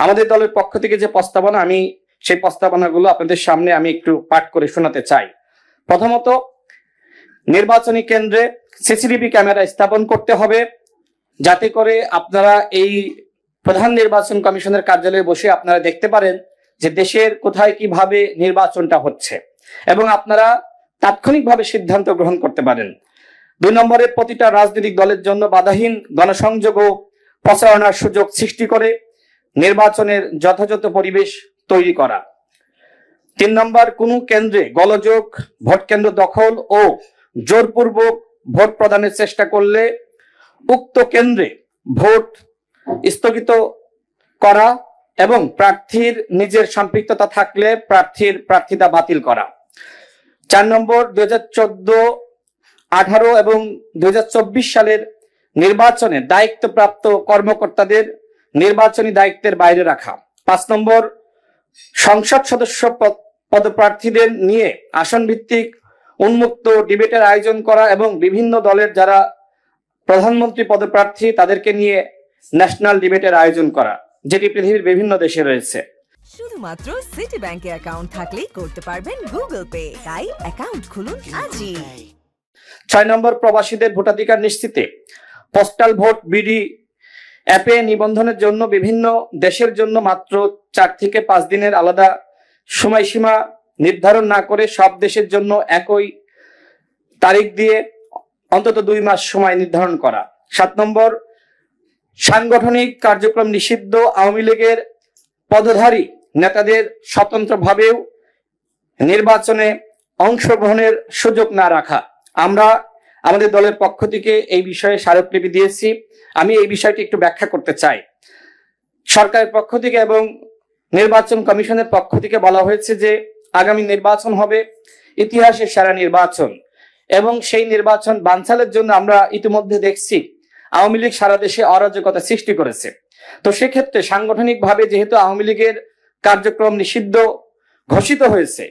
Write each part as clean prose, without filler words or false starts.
আমাদের দলের পক্ষ থেকে যে প্রস্তাবনা, আমি সেই প্রস্তাবনাগুলো আপনাদের সামনে আমি একটু পাঠ করে শোনাতে চাই। প্রথমত, নির্বাচনী কেন্দ্রে সিসিটিভি ক্যামেরা স্থাপন করতে হবে, যাতে করে আপনারা এই প্রধান নির্বাচন কমিশনের কার্যালয়ে বসে আপনারা দেখতে পারেন যে দেশের কোথায় কিভাবে নির্বাচনটা হচ্ছে এবং আপনারা তাৎক্ষণিকভাবে সিদ্ধান্ত গ্রহণ করতে পারেন। 2 নম্বরে, প্রতিটা রাজনৈতিক দলের জন্য বাধাহীন গণসংযোগ ও প্রচারণার সুযোগ সৃষ্টি করে নির্বাচনের যথাযথ পরিবেশ তৈরি করা। 3 নম্বর, কোনো কেন্দ্রে গোলযোগ, ভোট কেন্দ্র দখল ও জোরপূর্বক ভোট প্রদানের চেষ্টা করলে উক্ত কেন্দ্রে ভোট স্থগিত করা এবং প্রার্থীর নিজের সম্পৃক্ততা থাকলে প্রার্থীর প্রার্থিতা বাতিল করা। 4 নম্বর, 2014, 18 এবং 2024 সালের নির্বাচনে দায়িত্বপ্রাপ্ত কর্মকর্তাদের নির্বাচনী দায়িত্বের বাইরে রাখা। 5 নম্বর, সংসদ সদস্য পদপ্রার্থীদের নিয়ে আসন ভিত্তিক উন্মুক্ত ডিবেটের আয়োজন করা এবং বিভিন্ন দলের যারা প্রধানমন্ত্রী পদপ্রার্থী তাদেরকে নিয়ে ন্যাশনাল ডিবেটের আয়োজন করা, যেটি পৃথিবীর বিভিন্ন দেশে রয়েছে। শুধুমাত্র সিটি ব্যাংকে অ্যাকাউন্ট থাকলেই করতে পারবেন গুগল পে, তাই অ্যাকাউন্ট খুলুন আজই। 6 নম্বর, প্রবাসীদের ভোটাধিকার নিশ্চিতে পোস্টাল ভোট বিডি অ্যাপে নিবন্ধনের জন্য বিভিন্ন দেশের জন্য মাত্র 4 থেকে 5 দিনের আলাদা সময়সীমা নির্ধারণ না করে সব দেশের জন্য একই তারিখ দিয়ে অন্তত 2 মাস সময় নির্ধারণ করা। 7 নম্বর, সাংগঠনিক কার্যক্রম নিষিদ্ধ আওয়ামী লীগের পদধারী নেতাদের স্বতন্ত্রভাবেও নির্বাচনে অংশগ্রহণের সুযোগ না রাখা। আমরা আমাদের দলের পক্ষ থেকে এই বিষয়ে স্মারকলিপি দিয়েছি। আমি এই বিষয়টি একটু ব্যাখ্যা করতে চাই। সরকারের পক্ষ থেকে এবং নির্বাচন কমিশনের পক্ষ থেকে বলা হয়েছে যে আগামী নির্বাচন হবে ইতিহাসের সেরা নির্বাচন এবং সেই নির্বাচন বানচালের জন্য আমরা ইতিমধ্যে দেখছি আওয়ামী লীগ সারা দেশে অরাজকতা সৃষ্টি করেছে। তো সেক্ষেত্রে সাংগঠনিকভাবে যেহেতু আওয়ামী লীগের কার্যক্রম নিষিদ্ধ ঘোষিত হয়েছে,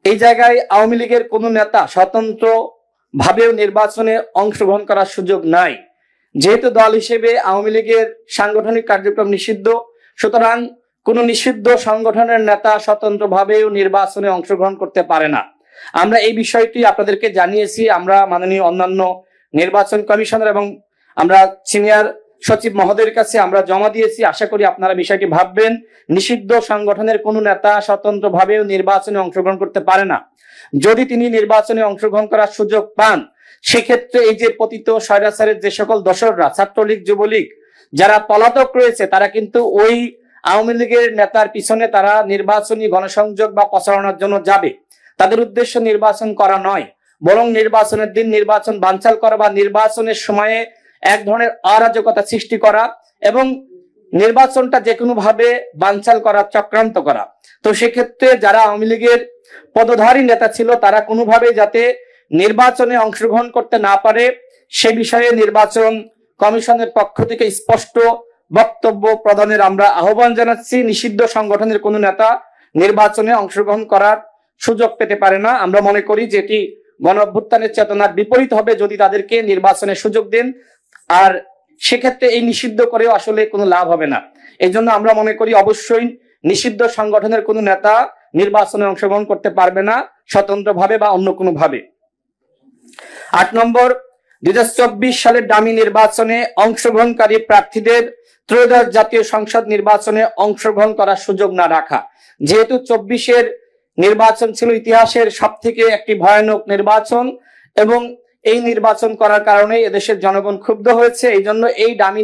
এই জায়গায় আওয়ামী লীগের কোনো নেতা স্বতন্ত্র ভাবেও নির্বাচনে অংশগ্রহণ করার সুযোগ নাই। যেহেতু দল হিসেবে আওয়ামী লীগের সাংগঠনিক কার্যক্রম নিষিদ্ধ, সুতরাং কোন নিষিদ্ধ সংগঠনের নেতা স্বতন্ত্রভাবেও নির্বাচনে অংশগ্রহণ করতে পারে না। আমরা এই বিষয়টি আপনাদেরকে জানিয়েছি। আমরা মাননীয় অন্যান্য নির্বাচন কমিশনার এবং আমরা সিনিয়র সচিব মহোদয়ের কাছে আমরা জমা দিয়েছি। আশা করি আপনারা বিষয়টি ভাববেন। নিষিদ্ধ সংগঠনের কোনো নেতা স্বতন্ত্রভাবেও নির্বাচনে অংশগ্রহণ করতে পারে না। যদি তিনি নির্বাচনে অংশগ্রহণ করার সুযোগ পান, সেক্ষেত্রে এই যে পতিত স্বৈরাচারের যে সকল দোসররা, ছাত্রলীগ, যুবলীগ যারা পলাতক রয়েছে, তারা কিন্তু ওই আওয়ামী লীগের নেতার পিছনে তারা নির্বাচনী গণসংযোগ বা প্রচারণার জন্য যাবে। তাদের উদ্দেশ্য নির্বাচন করা নয়, বরং নির্বাচনের দিন নির্বাচন বানচাল করা বা নির্বাচনের সময়ে এক ধরনের অরাজকতা সৃষ্টি করা এবং নির্বাচনটা যে কোনো ভাবে বানচাল করা, চক্রান্ত করা। তো সেক্ষেত্রে যারা আওয়ামী লীগের পদধারী নেতা ছিল তারা কোনোভাবে যাতে নির্বাচনে অংশগ্রহণ করতে না পারে সে বিষয়ে নির্বাচন কমিশনের পক্ষ থেকে স্পষ্ট বক্তব্য প্রদানের আমরা আহ্বান জানাচ্ছি। নিষিদ্ধ সংগঠনের কোনো নেতা নির্বাচনে অংশগ্রহণ করার সুযোগ পেতে পারে না। আমরা মনে করি যে এটি গণ অভ্যুত্থানের চেতনার বিপরীত হবে যদি তাদেরকে নির্বাচনের সুযোগ দেন, আর সেক্ষেত্রে এই নিষিদ্ধ করেও আসলে কোনো লাভ হবে না। এই জন্য আমরা মনে করি অবশ্যই নিষিদ্ধ সংগঠনের কোনো নেতা নির্বাচনে অংশগ্রহণ করতে পারবে না স্বতন্ত্রভাবে বা অন্য কোনো ভাবে। 8 নম্বর, 2024 সালের ডামি নির্বাচনে অংশগ্রহণকারী প্রার্থীদের ত্রয়োদশ জাতীয় সংসদ নির্বাচনে অংশগ্রহণ করার সুযোগ না রাখা। যেহেতু 24-এর নির্বাচন ছিল ইতিহাসের সব থেকে একটি ভয়ানক নির্বাচন এবং এই নির্বাচন করার কারণে এদেশের জনগণ ক্ষুব্ধ হয়েছে। এই জন্য এই ডামি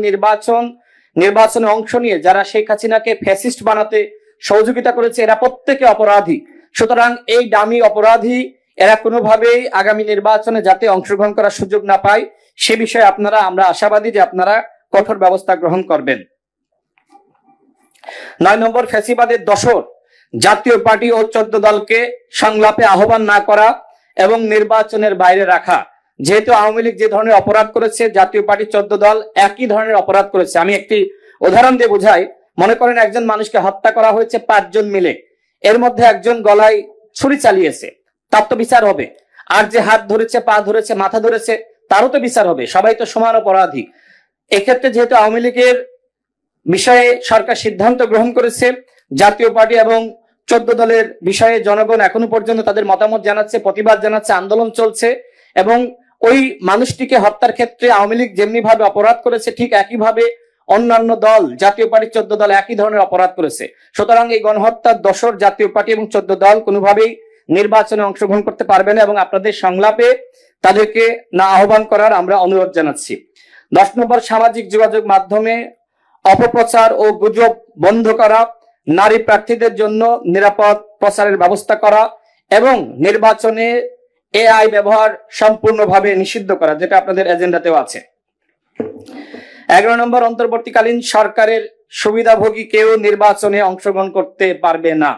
নির্বাচনে অংশ নিয়ে যারা শেখ হাসিনাকে ফ্যাসিস্ট বানাতে সহযোগিতা করেছে এরা প্রত্যেকে অপরাধী। সুতরাং এই ডামি অপরাধী এরা কোনোভাবেই আগামী নির্বাচনে যাতে অংশগ্রহণ করার সুযোগ না পায় সে বিষয়ে আমরা আশাবাদী যে আপনারা কঠোর ব্যবস্থা গ্রহণ করবেন। 9 নম্বর, ফ্যাসিবাদের দোসর জাতীয় পার্টি ও 14 দলকে সংলাপে আহ্বান না করা এবং নির্বাচনের বাইরে রাখা। যেহেতু আওয়ামী লীগ যে ধরনের অপরাধ করেছে, জাতীয় পার্টি 14 দল একই ধরনের অপরাধ করেছে। আমি একটি উদাহরণ দিয়ে বোঝাই। মনে করেন একজন মানুষকে হত্যা করা হয়েছে 5 জন মিলে, এর মধ্যে একজন গলায় ছুরি চালিয়েছে, তার তো বিচার হবে। আর যে হাত ধরেছে, পা ধরেছে, মাথা ধরেছে, তারও তো বিচার হবে। সবাই তো সমান অপরাধী। এক্ষেত্রে যেহেতু আওয়ামী লীগের বিষয়ে সরকার সিদ্ধান্ত গ্রহণ করেছে। জাতীয় পার্টি এবং 14 দলের বিষয়ে জনগণ এখনো পর্যন্ত তাদের মতামত জানাচ্ছে, প্রতিবাদ জানাচ্ছে, আন্দোলন চলছে এবং ওই মানুষটিকে হত্যার ক্ষেত্রে আওয়ামী লীগ যেমনি ভাবে অপরাধ করেছে ঠিক একইভাবে অন্যান্য দল, জাতীয় পার্টির 14 দল একই ধরনের অপরাধ করেছে। সুতরাং এই গণহত্যার দোষর জাতীয় পার্টি এবং 14 দল কোনোভাবেই নির্বাচনে অংশগ্রহণ করতে পারবে না এবং আপনাদের সংলাপে তাদেরকে না আহ্বান করার আমরা অনুরোধ জানাচ্ছি। 10 নম্বর, সামাজিক যোগাযোগ মাধ্যমে অপপ্রচার ও গুজব বন্ধ করা, নারী প্রার্থীদের জন্য নিরাপদ প্রচারের ব্যবস্থা করা এবং নির্বাচনে এআই ব্যবহার সম্পূর্ণভাবে নিষিদ্ধ করা, যেটা আপনাদের এজেন্ডাতেও আছে। 11 নম্বর, অন্তর্বর্তীকালীন সরকারের সুবিধাভোগী কেউ নির্বাচনে অংশগ্রহণ করতে পারবে না।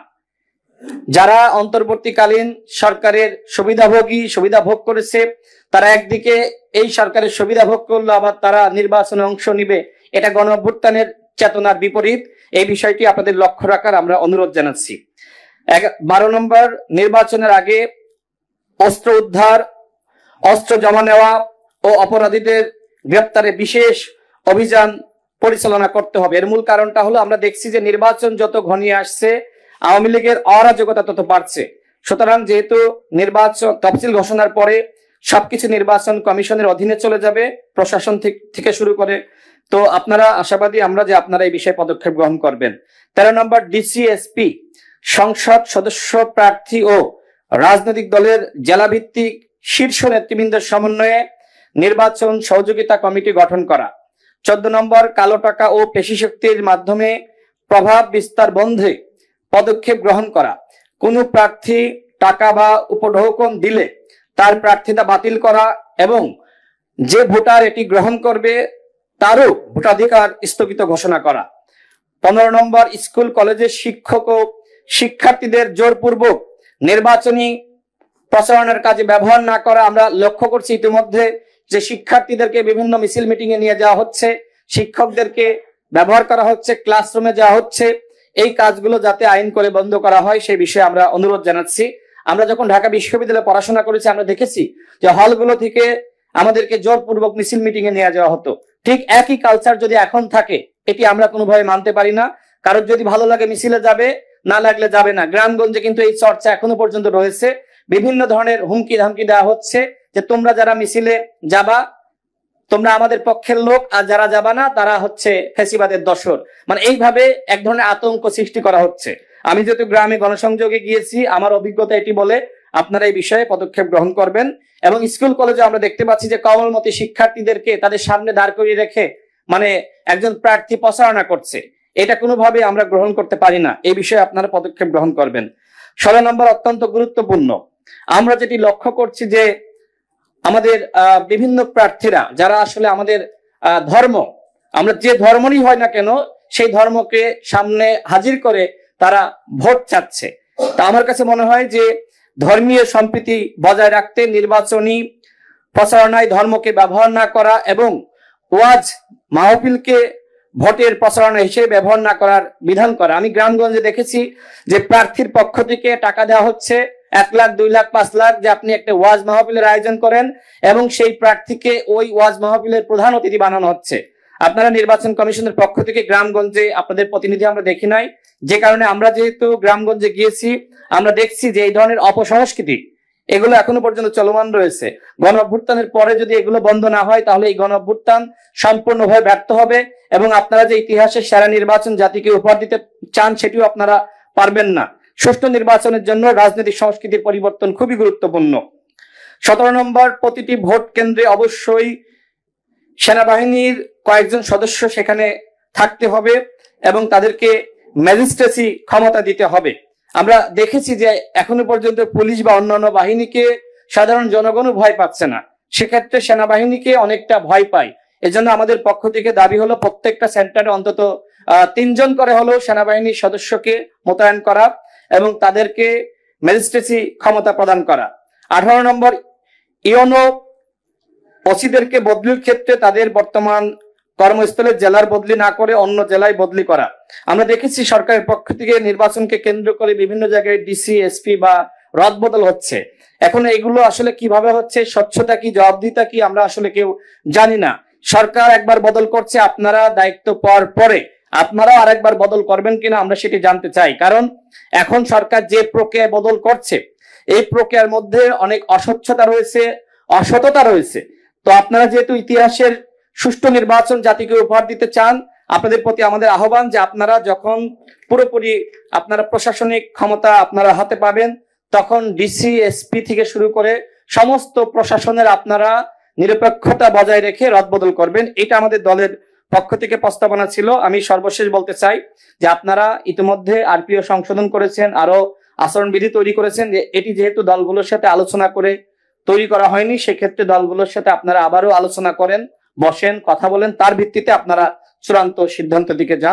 যারা অন্তর্বর্তীকালীন সরকারের সুবিধা ভোগ করেছে তারা একদিকে এই সরকারের সুবিধা ভোগ করলো, আবার তারা নির্বাচনে অংশ নিবে, এটা গণ অভ্যুত্থানের চেতনার বিপরীত। এই বিষয়টি আপনাদের লক্ষ্য রাখার আমরা অনুরোধ জানাচ্ছি। 12 নম্বর, নির্বাচনের আগে অস্ত্র উদ্ধার, অস্ত্র জমা নেওয়া ও অপরাধীদের গ্রেপ্তারে বিশেষ অভিযান পরিচালনা করতে হবে। এর মূল কারণটা হলো আমরা দেখছি যে নির্বাচন যত ঘনিয়ে আসছে আওয়ামী লীগের অরাজকতা তত বাড়ছে। সুতরাং যেহেতু নির্বাচন তফসিল ঘোষণার পরে সবকিছু নির্বাচন কমিশনের অধীনে চলে যাবে, প্রশাসন থেকে শুরু করে, তো আপনারা আশাবাদী আমরা যে আপনারা এই বিষয়ে পদক্ষেপ গ্রহণ করবেন। 13 নম্বর, ডিসিএসপি সংসদ সদস্য প্রার্থী ও রাজনৈতিক দলের জেলা ভিত্তিক শীর্ষ নেতৃবৃন্দের সমন্বয়ে নির্বাচন সহযোগিতা কমিটি গঠন করা। 14 নম্বর, কালো টাকা ও পেশি শক্তির মাধ্যমে প্রভাব বিস্তার বন্ধে পদক্ষেপ গ্রহণ করা। কোন প্রার্থী টাকা বা উপঢৌকন দিলে তার প্রার্থিতা বাতিল করা এবং যে ভোটার এটি গ্রহণ করবে তারও ভোটাধিকার স্থগিত ঘোষণা করা। 15 নম্বর, স্কুল কলেজের শিক্ষক ও শিক্ষার্থীদের জোরপূর্বক নির্বাচনী প্রচারণার কাজে ব্যবহার না করা। আমরা লক্ষ্য করছি ইতিমধ্যে যে শিক্ষার্থীদেরকে বিভিন্ন মিছিল মিটিং এ নিয়ে যাওয়া হচ্ছে, শিক্ষকদেরকে ব্যবহার করা হচ্ছে, ক্লাসরুমে যাওয়া হচ্ছে। এই কাজগুলো যাতে আইন করে বন্ধ করা হয় সেই বিষয়ে আমরা অনুরোধ জানাচ্ছি। আমরা যখন ঢাকা বিশ্ববিদ্যালয়ে পড়াশোনা করেছি আমরা দেখেছি যে হলগুলো থেকে আমাদেরকে জোরপূর্বক মিছিল মিটিং এ নিয়ে যাওয়া হতো। ঠিক একই কালচার যদি এখন থাকে এটি আমরা কোনোভাবে মানতে পারি না। কারোর যদি ভালো লাগে মিছিলে যাবে, না লাগলে যাবে না। গ্রামগঞ্জে কিন্তু এই চর্চা এখনো পর্যন্ত রয়েছে। বিভিন্ন ধরনের হুমকি ধামকি দেওয়া হচ্ছে যে তোমরা যারা মিছিলে যাবা তোমরা আমাদের পক্ষের লোক, আর যারা যাবা না তারা হচ্ছে ফ্যাসিবাদের দোসর। মানে এইভাবে এক ধরনের আতঙ্ক সৃষ্টি করা হচ্ছে। আমি যেহেতু গ্রামে গণসংযোগে গিয়েছি আমার অভিজ্ঞতা এটি বলে আপনারা এই বিষয়ে পদক্ষেপ গ্রহণ করবেন। এবং স্কুল কলেজে আমরা দেখতে পাচ্ছি যে কমলমতি শিক্ষার্থীদেরকে তাদের সামনে দাঁড় করিয়ে রেখে মানে একজন প্রার্থী প্রচারণা করছে, এটা কোনোভাবে আমরা গ্রহণ করতে পারি না। এই বিষয়ে আপনারা পদক্ষেপ গ্রহণ করবেন। 16 নম্বর, অত্যন্ত গুরুত্বপূর্ণ, আমরা যেটি লক্ষ্য করছি যে আমাদের বিভিন্ন প্রার্থীরা যারা আসলে আমাদের ধর্ম, আমরা যে ধর্মই হয় না কেন সেই ধর্মকে সামনে হাজির করে তারা ভোট চাচ্ছে। তা আমার কাছে মনে হয় যে ধর্মীয় সম্প্রীতি বজায় রাখতে নির্বাচনী প্রচারণায় ধর্মকে ব্যবহার না করা এবং ওয়াজ মাহফিলকে ভোটের প্রচারণা হিসেবে ব্যবহার না করার বিধান করা। আমি গ্রামগঞ্জে দেখেছি যে প্রার্থীর পক্ষ থেকে টাকা দেওয়া হচ্ছে 1 লাখ 2 লাখ 5 লাখ যে আপনি একটা ওয়াজ মাহফিলের আয়োজন করেন এবং সেই প্রার্থীকে ওই ওয়াজ মাহফিলের প্রধান অতিথি বানানো হচ্ছে। আপনারা নির্বাচন কমিশনের পক্ষ থেকে গ্রামগঞ্জে আপনাদের প্রতিনিধি আমরা দেখি নাই, যে কারণে আমরা যেহেতু গ্রামগঞ্জে গিয়েছি আমরা দেখছি যে এই ধরনের অপসংস্কৃতি এগুলো এখনো পর্যন্ত চলমান রয়েছে। গণ অভ্যুত্থানের পরে যদি এগুলো বন্ধ না হয় তাহলে এই গণ অভ্যুত্থান সম্পূর্ণভাবে ব্যর্থ হবে এবং আপনারা যে ইতিহাসের সেরা নির্বাচন জাতিকে উপহার দিতে চান সেটিও আপনারা পারবেন না। সুষ্ঠু নির্বাচনের জন্য রাজনৈতিক সংস্কৃতির পরিবর্তন খুবই গুরুত্বপূর্ণ। 17 নম্বর, প্রতিটি ভোট কেন্দ্রে অবশ্যই সেনাবাহিনীর কয়েকজন সদস্য সেখানে থাকতে হবে এবং তাদেরকে ম্যাজিস্ট্রেসি ক্ষমতা দিতে হবে। আমরা দেখেছি যে এখনো পর্যন্ত পুলিশ বা অন্যান্য বাহিনীকে সাধারণ জনগণও ভয় পাচ্ছে না, সেক্ষেত্রে সেনাবাহিনীকে অনেকটা ভয় পায়। এজন্য আমাদের পক্ষ থেকে দাবি হলো প্রত্যেকটা সেন্টারে অন্তত 3 জন করে হলেও সেনাবাহিনীর সদস্যকে মোতায়েন করা এবং তাদেরকে ম্যাজিস্ট্রেসি ক্ষমতা প্রদান করা। 18 নম্বর, ইওনো ওসিদেরকে বদলির ক্ষেত্রে তাদের বর্তমান কর্মস্থলে জেলার বদলি না করে অন্য জেলায় বদলি করা। আমরা দেখেছি সরকারের পক্ষ থেকে নির্বাচনকে কেন্দ্র করে বিভিন্ন জায়গায় ডিসি এসপি বা রদবদল হচ্ছে। এখন এগুলো আসলে কিভাবে হচ্ছে, স্বচ্ছতা কি জবাবদিহিতা কি আমরা আসলে কেউ জানি না। সরকার একবার বদল করছে, আপনারা দায়িত্ব পাওয়ার পরে আপনারাও আরেকবার বদল করবেন কিনা আমরা সেটি জানতে চাই। কারণ এখন সরকার যে প্রক্রিয়া বদল করছে, এই প্রক্রিয়ার মধ্যে অনেক অস্বচ্ছতা রয়েছে, অসততা রয়েছে। তো আপনারা যেহেতু ইতিহাসের সুষ্ঠু নির্বাচন জাতিকে উপহার দিতে চান, আপনাদের প্রতি আমাদের আহ্বান যে আপনারা যখন পুরোপুরি আপনারা প্রশাসনিক ক্ষমতা আপনারা হাতে পাবেন, তখন ডিসি, এসপি থেকে শুরু করে সমস্ত প্রশাসনের আপনারা নিরপেক্ষতা বজায় রেখে রদবদল করবেন। এটা আমাদের দলের পক্ষ থেকে প্রস্তাবনা ছিল। আমি সর্বশেষ বলতে চাই যে আপনারা ইতিমধ্যে আরপিও সংশোধন করেছেন, আরো আচরণবিধি তৈরি করেছেন, যে এটি যেহেতু দলগুলোর সাথে আলোচনা করে তৈরি করা হয়নি, সেক্ষেত্রে দলগুলোর সাথে আপনারা আবারও আলোচনা করেন, বসেন, কথা বলেন, তার ভিত্তিতে আপনারা চূড়ান্ত সিদ্ধান্তের দিকে যান।